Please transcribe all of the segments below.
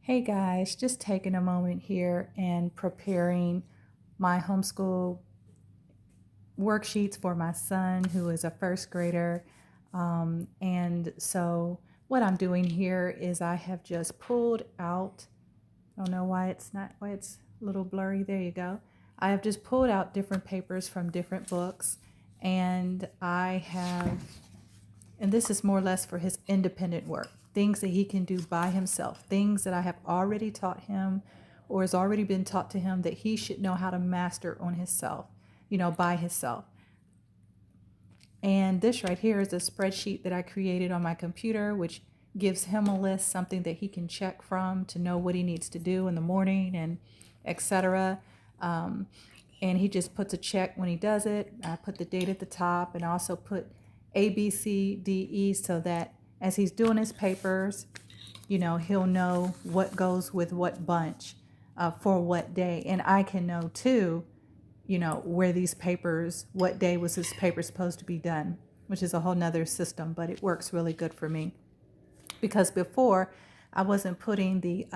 Hey guys, just taking a moment here and preparing my homeschool worksheets for my son who is a first grader. And so what I'm doing here is I have just pulled out, I don't know why it's a little blurry. There you go. I have just pulled out different papers from different books, and and this is more or less for his independent work, things that he can do by himself, things that I have already taught him or has already been taught to him that he should know how to master on himself, by himself. And this right here is a spreadsheet that I created on my computer, which gives him a list, something that he can check from to know what he needs to do in the morning and etc. Um, and he just puts a check when he does it. I put the date at the top and I also put A, B, C, D, E so that as he's doing his papers, he'll know what goes with what bunch for what day. And I can know too, where these papers, what day was this paper supposed to be done, which is a whole nother system, but it works really good for me. Because before I wasn't putting the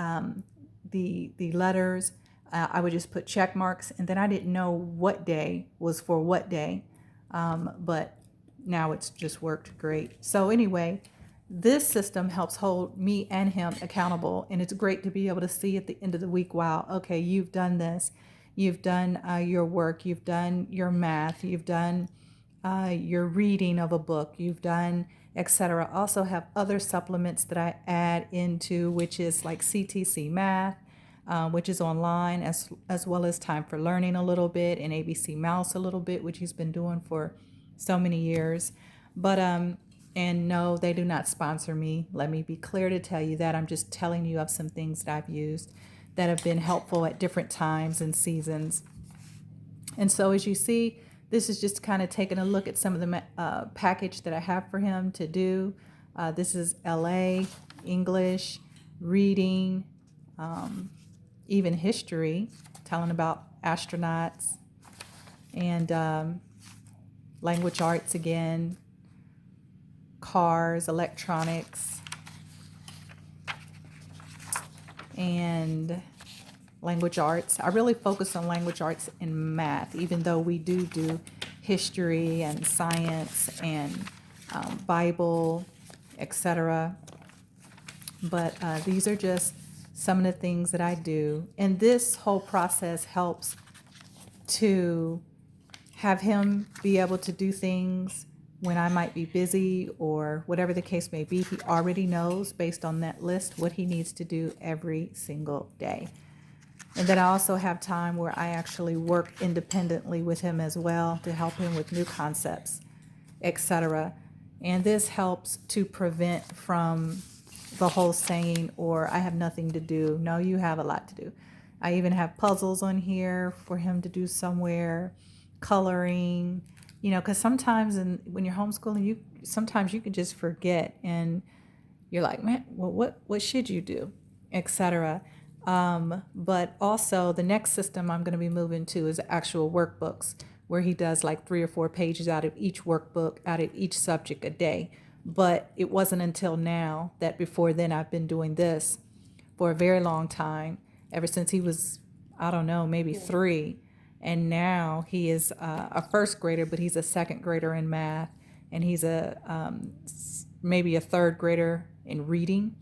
letters, I would just put check marks, and then I didn't know what day was for what day. But now it's just worked great. So anyway, this system helps hold me and him accountable, and it's great to be able to see at the end of the week, wow, okay, you've done this, you've done your work, you've done your math, you've done your reading of a book, you've done, etc. Also have other supplements that I add into, which is like CTC Math, which is online, as well as Time for Learning a little bit, and ABC Mouse a little bit, which he's been doing for so many years. But and no, they do not sponsor me. Let me be clear to tell you that. I'm just telling you of some things that I've used that have been helpful at different times and seasons. And so as you see, this is just kind of taking a look at some of the package that I have for him to do. This is LA, English, reading, even history, telling about astronauts, and language arts again, cars, electronics, and language arts. I really focus on language arts and math, even though we do history and science and Bible, etc. But these are just some of the things that I do. And this whole process helps to have him be able to do things when I might be busy or whatever the case may be. He already knows based on that list what he needs to do every single day. And then I also have time where I actually work independently with him as well to help him with new concepts, etc. And this helps to prevent from the whole saying, or I have nothing to do. No, you have a lot to do. I even have puzzles on here for him to do somewhere, coloring, because sometimes when you're homeschooling, sometimes you can just forget and you're like, man, well, what should you do, etc. But also the next system I'm going to be moving to is actual workbooks where he does like 3 or 4 pages out of each workbook, out of each subject a day. But it wasn't until now that before then I've been doing this for a very long time, ever since he was, I don't know, maybe 3. And now he is a first grader, but he's a second grader in math, and he's maybe a third grader in reading,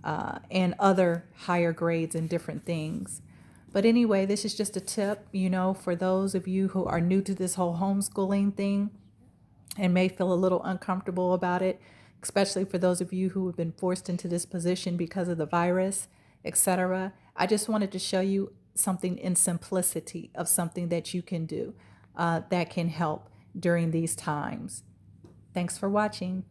and other higher grades in different things. But anyway, this is just a tip, for those of you who are new to this whole homeschooling thing and may feel a little uncomfortable about it, especially for those of you who have been forced into this position because of the virus, etc. I just wanted to show you something in simplicity of something that you can do that can help during these times. Thanks for watching.